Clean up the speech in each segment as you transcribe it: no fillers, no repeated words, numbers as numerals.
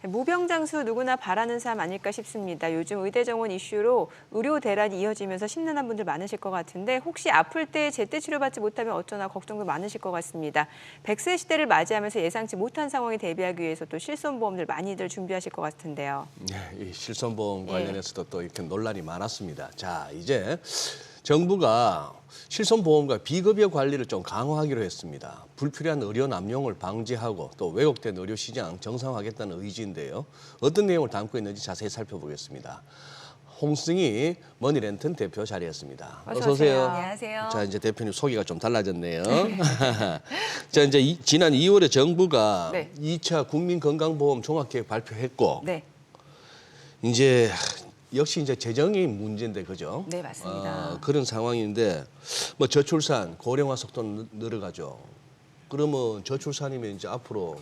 무병장수 누구나 바라는 삶 아닐까 싶습니다. 요즘 의대 정원 이슈로 의료 대란이 이어지면서 심란한 분들 많으실 것 같은데 혹시 아플 때 제때 치료받지 못하면 어쩌나 걱정도 많으실 것 같습니다. 100세 시대를 맞이하면서 예상치 못한 상황에 대비하기 위해서 또 실손보험들 많이들 준비하실 것 같은데요. 네, 이 실손보험 관련해서도 또 이렇게 논란이 많았습니다. 자, 이제 정부가 실손보험과 비급여 관리를 좀 강화하기로 했습니다. 불필요한 의료 남용을 방지하고 또 왜곡된 의료 시장 정상화하겠다는 의지인데요. 어떤 내용을 담고 있는지 자세히 살펴보겠습니다. 홍승희 머니랜턴 대표 자리했습니다. 어서 오세요. 안녕하세요. 자, 이제 대표님 소개가 좀 달라졌네요. 자, 이제 지난 2월에 정부가 네. 2차 국민건강보험 종합계획 발표했고 네, 이제 역시 이제 재정이 문제인데 그죠? 네, 맞습니다. 그런 상황인데 뭐 저출산, 고령화 속도 늘어가죠. 그러면 저출산이면 이제 앞으로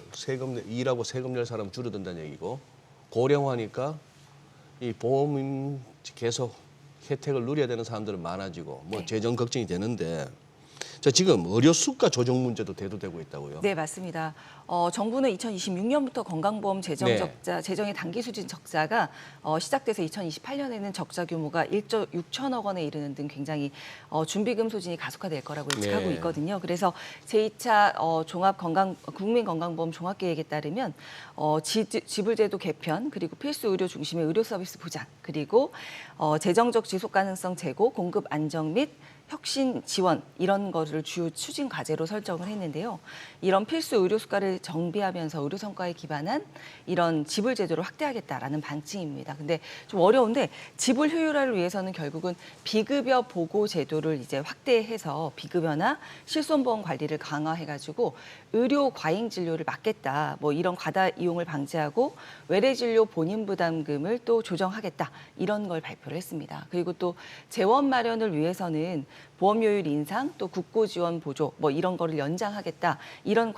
일하고 세금 낼 사람 줄어든다는 얘기고 고령화니까 이 보험 계속 혜택을 누려야 되는 사람들은 많아지고 뭐 네. 재정 걱정이 되는데 자, 지금 의료 수가 조정 문제도 대두되고 있다고요? 네, 맞습니다. 정부는 2026년부터 건강보험 재정 네. 적자, 재정의 단기 수준 적자가 시작돼서 2028년에는 적자 규모가 1조 6천억 원에 이르는 등 굉장히 준비금 소진이 가속화될 거라고 예측하고 네. 있거든요. 그래서 제2차 국민건강보험 종합계획에 따르면 지불제도 개편, 그리고 필수 의료 중심의 의료 서비스 보장, 그리고 재정적 지속 가능성 제고, 공급 안정 및 혁신 지원 이런 거를 주요 추진 과제로 설정을 했는데요. 이런 필수 의료 수가를 정비하면서 의료 성과에 기반한 이런 지불 제도를 확대하겠다라는 방침입니다. 근데 좀 어려운데 지불 효율화를 위해서는 결국은 비급여 보고 제도를 이제 확대해서 비급여나 실손보험 관리를 강화해가지고 의료 과잉 진료를 막겠다. 뭐 이런 과다 이용을 방지하고 외래 진료 본인 부담금을 또 조정하겠다. 이런 걸 발표를 했습니다. 그리고 또 재원 마련을 위해서는 보험료율 인상, 또 국고 지원 보조 뭐 이런 거를 연장하겠다. 이런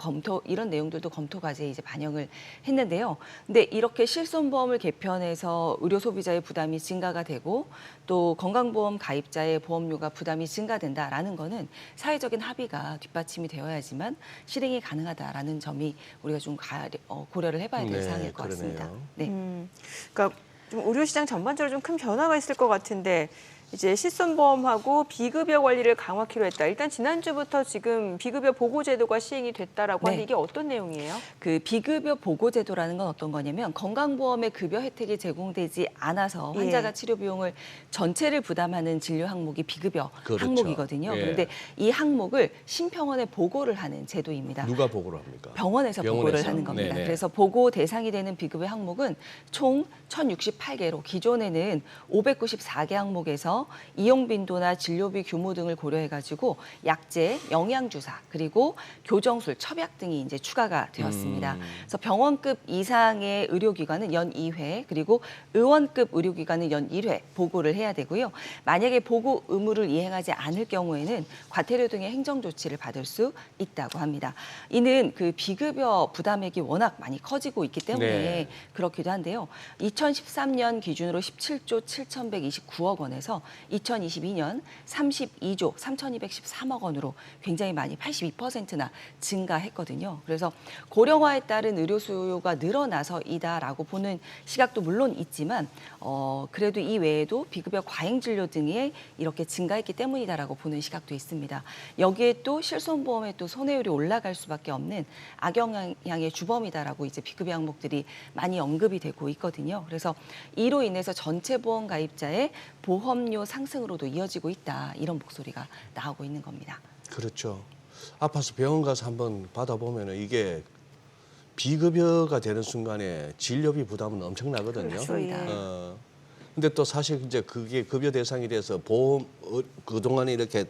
내용들도 검토 과제에 이제 반영을 했는데요. 근데 이렇게 실손보험을 개편해서 의료 소비자의 부담이 증가가 되고 또 건강보험 가입자의 보험료가 부담이 증가된다라는 거는 사회적인 합의가 뒷받침이 되어야지만 실행이 가능하다라는 점이 우리가 좀 고려를 해봐야 될 사항일 것 같습니다. 그러네요. 네. 그러니까 좀 의료 시장 전반적으로 좀 큰 변화가 있을 것 같은데 이제 실손보험하고 비급여 관리를 강화키로 했다. 일단 지난주부터 지금 비급여 보고제도가 시행이 됐다라고 네. 하는데 이게 어떤 내용이에요? 그 비급여 보고제도라는 건 어떤 거냐면 건강보험의 급여 혜택이 제공되지 않아서 환자가 예. 치료 비용을 전체를 부담하는 진료 항목이 비급여 그렇죠. 항목이거든요. 예. 그런데 이 항목을 심평원에 보고를 하는 제도입니다. 누가 보고를 합니까? 병원에서 보고를 하는 겁니다. 네네. 그래서 보고 대상이 되는 비급여 항목은 총 1,068개로 기존에는 594개 항목에서 이용 빈도나 진료비 규모 등을 고려해가지고 약제, 영양주사, 그리고 교정술, 첩약 등이 이제 추가가 되었습니다. 그래서 병원급 이상의 의료기관은 연 2회, 그리고 의원급 의료기관은 연 1회 보고를 해야 되고요. 만약에 보고 의무를 이행하지 않을 경우에는 과태료 등의 행정 조치를 받을 수 있다고 합니다. 이는 그 비급여 부담액이 워낙 많이 커지고 있기 때문에 네. 그렇기도 한데요. 2013년 기준으로 17조 7,129억 원에서 2022년 32조 3,213억 원으로 굉장히 많이 82%나 증가했거든요. 그래서 고령화에 따른 의료 수요가 늘어나서이다라고 보는 시각도 물론 있지만 그래도 이 외에도 비급여 과잉 진료 등이 이렇게 증가했기 때문이다라고 보는 시각도 있습니다. 여기에 또 실손보험의 또 손해율이 올라갈 수밖에 없는 악영향의 주범이다라고 이제 비급여 항목들이 많이 언급이 되고 있거든요. 그래서 이로 인해서 전체 보험 가입자의 보험료 상승으로도 이어지고 있다. 이런 목소리가 나오고 있는 겁니다. 그렇죠. 아파서 병원 가서 한번 받아보면 이게 비급여가 되는 순간에 진료비 부담은 엄청나거든요. 그렇습니다. 근데 또 사실 이제 그게 급여 대상이 돼서 그동안에 이렇게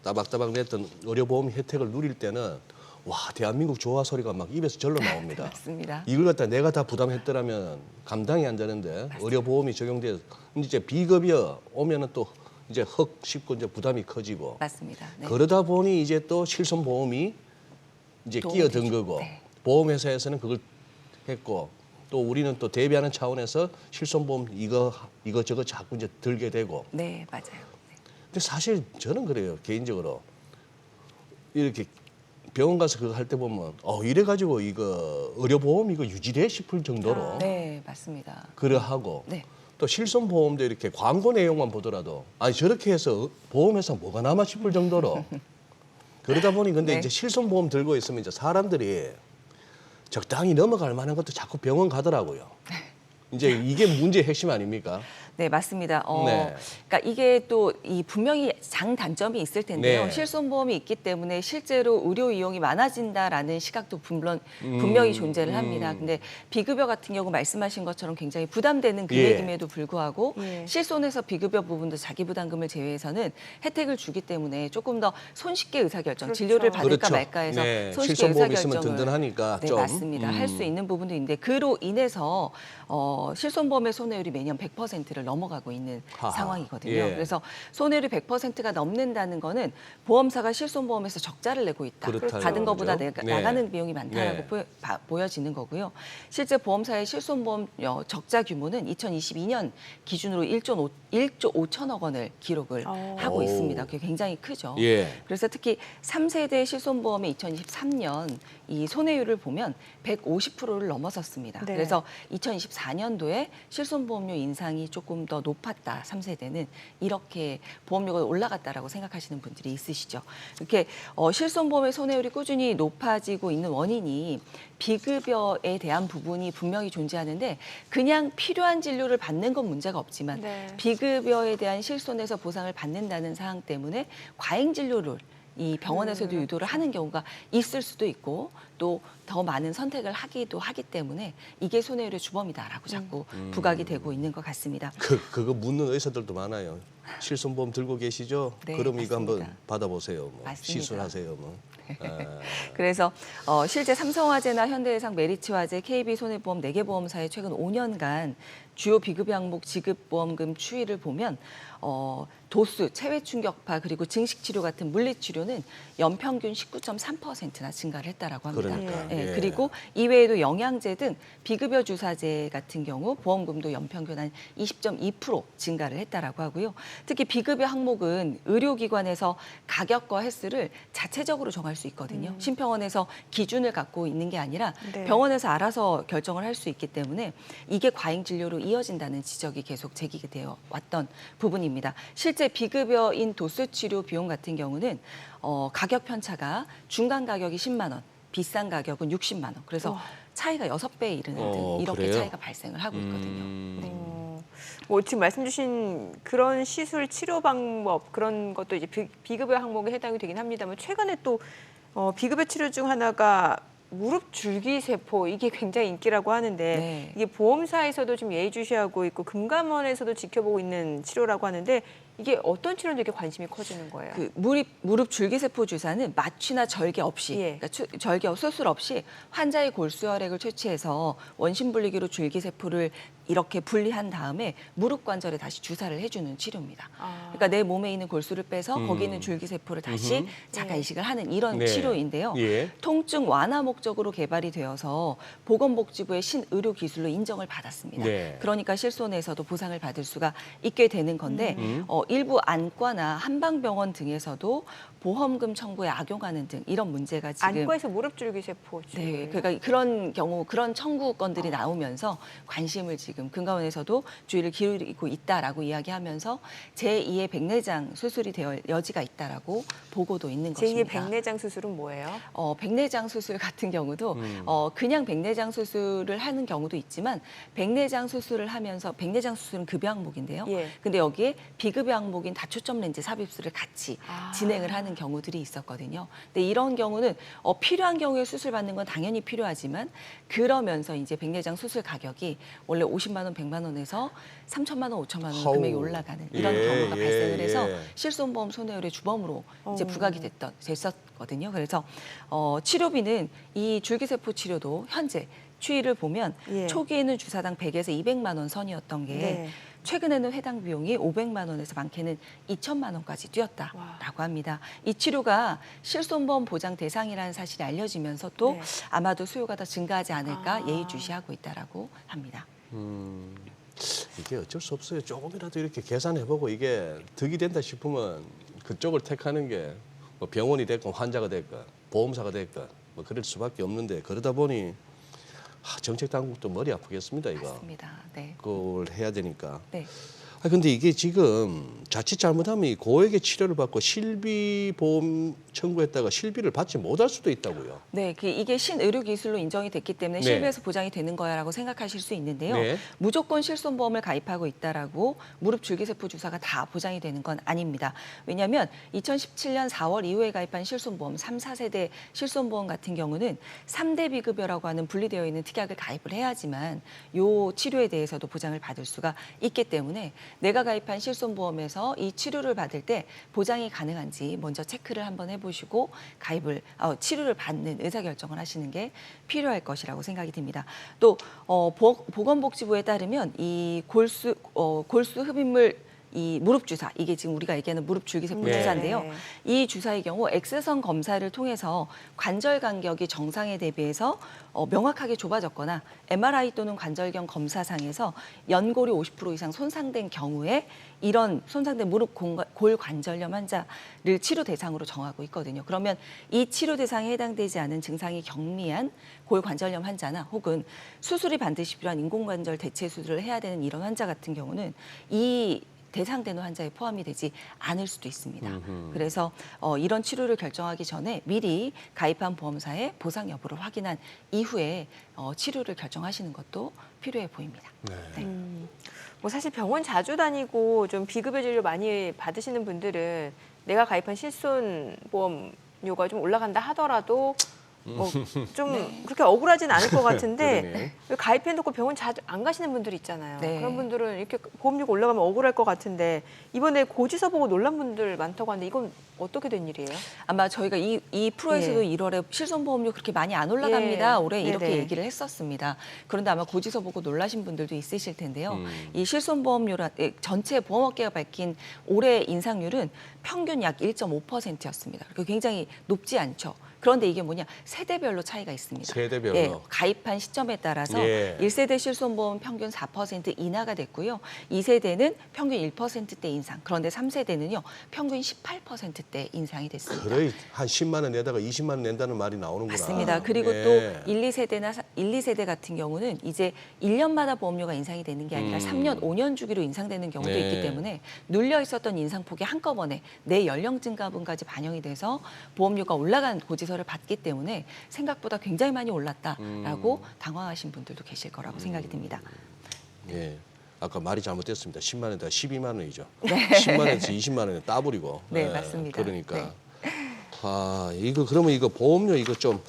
따박따박 냈던 의료보험 혜택을 누릴 때는 와, 대한민국 좋아 소리가 막 입에서 절로 나옵니다. 맞습니다. 이걸 갖다 내가 다 부담했더라면 감당이 안 되는데 의료보험이 적용돼서 이제 비급여 오면은 또 이제 헉 싶고 이제 부담이 커지고 맞습니다. 네. 그러다 보니 이제 또 실손보험이 이제 도움이 끼어든 되죠. 거고 네. 보험회사에서는 그걸 했고 또 우리는 또 대비하는 차원에서 실손보험 이거저거 자꾸 이제 들게 되고 네, 맞아요. 네. 근데 사실 저는 그래요 개인적으로 이렇게 병원 가서 그거 할 때 보면 이래가지고 이거 의료보험 이거 유지돼 싶을 정도로 네, 맞습니다. 그래 하고 네. 또 실손보험도 이렇게 광고 내용만 보더라도 아니 저렇게 해서 보험회사 뭐가 남아 싶을 정도로 그러다 보니 근데 네. 이제 실손보험 들고 있으면 이제 사람들이 적당히 넘어갈 만한 것도 자꾸 병원 가더라고요. 이제 이게 문제의 핵심 아닙니까? 네, 맞습니다. 네. 그러니까 이게 또 이 분명히 장단점이 있을 텐데요. 네. 실손보험이 있기 때문에 실제로 의료 이용이 많아진다라는 시각도 분명히 존재를 합니다. 근데 비급여 같은 경우 말씀하신 것처럼 굉장히 부담되는 금액임에도 불구하고 예. 실손에서 비급여 부분도 자기 부담금을 제외해서는 혜택을 주기 때문에 조금 더 손쉽게 의사결정, 그렇죠. 진료를 받을까 그렇죠. 말까 해서 네. 손쉽게 실손보험 있으면 의사결정을 든든하니까 네, 좀. 맞습니다. 할 수 있는 부분도 있는데 그로 인해서 실손보험의 손해율이 매년 100%를 넘어가고 있는 하하. 상황이거든요. 예. 그래서 손해율이 100%가 넘는다는 거는 보험사가 실손보험에서 적자를 내고 있다. 그렇다는 받은 것보다 거죠. 네. 나가는 비용이 많다라고 네. 보여지는 거고요. 실제 보험사의 실손보험 적자 규모는 2022년 기준으로 1조 5천억 원을 기록을 하고 오. 있습니다. 그게 굉장히 크죠. 예. 그래서 특히 3세대 실손보험의 2023년 이 손해율을 보면 150%를 넘어섰습니다. 네. 그래서 2024년도에 실손보험료 인상이 조금 더 높았다. 3세대는 이렇게 보험료가 올라갔다라고 생각하시는 분들이 있으시죠. 이렇게 실손보험의 손해율이 꾸준히 높아지고 있는 원인이 비급여에 대한 부분이 분명히 존재하는데 그냥 필요한 진료를 받는 건 문제가 없지만 네. 비급여에 대한 실손에서 보상을 받는다는 사항 때문에 과잉 진료를 이 병원에서도 유도를 하는 경우가 있을 수도 있고 또 더 많은 선택을 하기도 하기 때문에 이게 손해율의 주범이다라고 자꾸 부각이 되고 있는 것 같습니다. 그거 묻는 의사들도 많아요. 실손보험 들고 계시죠? 네, 그럼 이거 한번 맞습니다. 받아보세요. 뭐 맞습니다. 시술하세요. 뭐. 아. 그래서 실제 삼성화재나 현대해상, 메리츠화재, KB손해보험 4개 보험사의 최근 5년간 주요 비급여 항목 지급보험금 추이를 보면 도수, 체외 충격파 그리고 증식치료 같은 물리치료는 연평균 19.3%나 증가를 했다라고 합니다. 그러니까, 예, 예. 그리고 이외에도 영양제 등 비급여 주사제 같은 경우 보험금도 연평균 한 20.2% 증가를 했다라고 하고요. 특히 비급여 항목은 의료기관에서 가격과 횟수를 자체적으로 정할 수 있거든요. 심평원에서 기준을 갖고 있는 게 아니라 네. 병원에서 알아서 결정을 할 수 있기 때문에 이게 과잉 진료로 이어진다는 지적이 계속 제기되어 왔던 부분입니다. 실제 비급여인 도수 치료 비용 같은 경우는 가격 편차가 중간 가격이 10만 원, 비싼 가격은 60만 원. 그래서 차이가 6배에 이르는 등 이렇게 그래요? 차이가 발생을 하고 있거든요. 뭐 지금 말씀 주신 그런 시술 치료 방법 그런 것도 이제 비급여 항목에 해당이 되긴 합니다만 최근에 또 비급여 치료 중 하나가 무릎 줄기세포 이게 굉장히 인기라고 하는데 네. 이게 보험사에서도 좀 예의주시하고 있고 금감원에서도 지켜보고 있는 치료라고 하는데 이게 어떤 치료인데 이렇게 관심이 커지는 거예요? 그 무릎 줄기세포 주사는 마취나 절개 없이, 예. 그러니까 절개 수술 없이 환자의 골수혈액을 채취해서 원심 분리기로 줄기세포를 이렇게 분리한 다음에 무릎 관절에 다시 주사를 해주는 치료입니다. 그러니까 내 몸에 있는 골수를 빼서 거기 있는 줄기세포를 다시 자가 이식을 하는 이런 네. 치료인데요. 예. 통증 완화 목적으로 개발이 되어서 보건복지부의 신의료 기술로 인정을 받았습니다. 네. 그러니까 실손에서도 보상을 받을 수가 있게 되는 건데 일부 안과나 한방병원 등에서도 보험금 청구에 악용하는 등 이런 문제가 지금 안과에서 무릎 줄기세포 네, 그러니까 그런 경우 그런 청구건들이 나오면서 관심을 지금 금감원에서도 주의를 기울이고 있다라고 이야기하면서 제2의 백내장 수술이 될 여지가 있다라고 보고도 있는 제2의 것입니다. 백내장 수술은 뭐예요? 백내장 수술 같은 경우도 그냥 백내장 수술을 하는 경우도 있지만 백내장 수술을 하면서 백내장 수술은 급여 항목인데요. 예. 근데 여기에 비급여 항목인 다초점 렌즈 삽입술을 같이 진행을 하는 경우들이 있었거든요. 근데 이런 경우는 필요한 경우에 수술 받는 건 당연히 필요하지만 그러면서 이제 백내장 수술 가격이 원래 50만 원, 100만 원에서 3천만 원, 5천만 원 하우. 금액이 올라가는 이런 예, 경우가 예, 발생을 해서 예. 실손보험 손해율의 주범으로 이제 부각이 됐었거든요. 그래서 치료비는 이 줄기세포 치료도 현재 추이를 보면 예. 초기에는 주사당 100에서 200만 원 선이었던 게 네. 최근에는 해당 비용이 500만 원에서 많게는 2천만 원까지 뛰었다라고 합니다. 이 치료가 실손보험 보장 대상이라는 사실이 알려지면서 또 네. 아마도 수요가 더 증가하지 않을까 예의주시하고 있다라고 합니다. 이게 어쩔 수 없어요. 조금이라도 이렇게 계산해보고 이게 득이 된다 싶으면 그쪽을 택하는 게 뭐 병원이 됐건 환자가 됐건 보험사가 됐건 뭐 그럴 수밖에 없는데 그러다 보니 정책 당국도 머리 아프겠습니다 이거. 맞습니다. 네. 그걸 해야 되니까. 네. 근데 이게 지금 자칫 잘못하면 이 고액의 치료를 받고 실비 보험 청구했다가 실비를 받지 못할 수도 있다고요. 네, 이게 신의료 기술로 인정이 됐기 때문에 네. 실비에서 보장이 되는 거야라고 생각하실 수 있는데요. 네. 무조건 실손보험을 가입하고 있다라고 무릎 줄기세포 주사가 다 보장이 되는 건 아닙니다. 왜냐하면 2017년 4월 이후에 가입한 실손보험 3, 4세대 실손보험 같은 경우는 3대 비급여라고 하는 분리되어 있는 특약을 가입을 해야지만 요 치료에 대해서도 보장을 받을 수가 있기 때문에 내가 가입한 실손보험에서 이 치료를 받을 때 보장이 가능한지 먼저 체크를 한번 해보시고 치료를 받는 의사결정을 하시는 게 필요할 것이라고 생각이 듭니다. 또 보건복지부에 따르면 이 골수 흡입물 이 무릎 주사, 이게 지금 우리가 얘기하는 무릎 줄기세포 네. 주사인데요. 네. 이 주사의 경우 X선 검사를 통해서 관절 간격이 정상에 대비해서 명확하게 좁아졌거나 MRI 또는 관절경 검사상에서 연골이 50% 이상 손상된 경우에 이런 손상된 무릎 골관절염 환자를 치료 대상으로 정하고 있거든요. 그러면 이 치료 대상에 해당되지 않은 증상이 경미한 골관절염 환자나 혹은 수술이 반드시 필요한 인공관절 대체 수술을 해야 되는 이런 환자 같은 경우는 이 대상되는 환자에 포함이 되지 않을 수도 있습니다. 그래서 이런 치료를 결정하기 전에 미리 가입한 보험사의 보상 여부를 확인한 이후에 치료를 결정하시는 것도 필요해 보입니다. 네. 뭐 사실 병원 자주 다니고 좀 비급여 진료 많이 받으시는 분들은 내가 가입한 실손보험료가 좀 올라간다 하더라도 좀 그렇게 억울하진 않을 것 같은데 그러네. 왜 가입해놓고 병원 자주 안 가시는 분들 있잖아요. 네. 그런 분들은 이렇게 보험료가 올라가면 억울할 것 같은데 이번에 고지서 보고 놀란 분들 많다고 하는데 이건 어떻게 된 일이에요? 아마 저희가 이 프로에서도 예. 1월에 실손보험료 그렇게 많이 안 올라갑니다. 예. 올해 이렇게 네네. 얘기를 했었습니다. 그런데 아마 고지서 보고 놀라신 분들도 있으실 텐데요. 이 실손보험료라 전체 보험업계가 밝힌 올해 인상률은 평균 약 1.5%였습니다. 굉장히 높지 않죠. 그런데 이게 뭐냐? 세대별로 차이가 있습니다. 세대별로. 예, 가입한 시점에 따라서 예. 1세대 실손보험 평균 4% 인하가 됐고요. 2세대는 평균 1%대 인상. 그런데 3세대는요. 평균 18%대 인상이 됐습니다. 그래 한 10만 원 내다가 20만 원 낸다는 말이 나오는구나. 맞습니다. 그리고 예. 또 1, 2세대 같은 경우는 이제 1년마다 보험료가 인상이 되는 게 아니라 3년, 5년 주기로 인상되는 경우도 네. 있기 때문에 눌려 있었던 인상폭이 한꺼번에 내 연령 증가분까지 반영이 돼서 보험료가 올라간 고지서를 받기 때문에 생각보다 굉장히 많이 올랐다라고 당황하신 분들도 계실 거라고 생각이 듭니다. 예. 아까 말이 잘못됐습니다. 10만 원에다 12만 원이죠. 10만 원에서 20만 원에 따버리고. 네, 예, 맞습니다. 그러니까. 네. 그러면 이거 보험료 이거 좀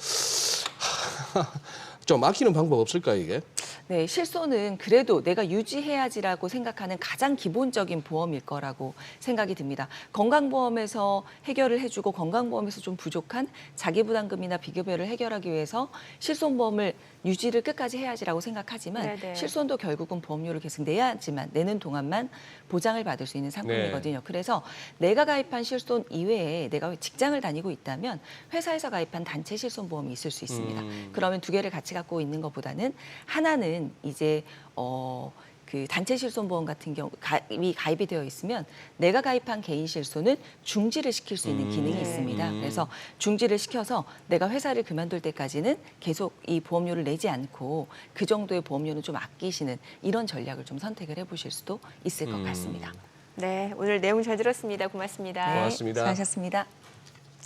아끼는 방법 없을까 이게? 네, 실손은 그래도 내가 유지해야지라고 생각하는 가장 기본적인 보험일 거라고 생각이 듭니다. 건강보험에서 해결을 해주고 건강보험에서 좀 부족한 자기부담금이나 비급여를 해결하기 위해서 실손보험을 유지를 끝까지 해야지라고 생각하지만 네네. 실손도 결국은 보험료를 계속 내야지만 내는 동안만 보장을 받을 수 있는 상품이거든요. 그래서 내가 가입한 실손 이외에 내가 직장을 다니고 있다면 회사에서 가입한 단체 실손보험이 있을 수 있습니다. 그러면 두 개를 같이 갖고 있는 것보다는 하나는 이제 그 단체 실손보험 같은 경우 가입이 되어 있으면 내가 가입한 개인 실손은 중지를 시킬 수 있는 기능이 있습니다. 그래서 중지를 시켜서 내가 회사를 그만둘 때까지는 계속 이 보험료를 내지 않고 그 정도의 보험료는 좀 아끼시는 이런 전략을 좀 선택을 해보실 수도 있을 것 같습니다. 네, 오늘 내용 잘 들었습니다. 고맙습니다. 고맙습니다. 수고하셨습니다.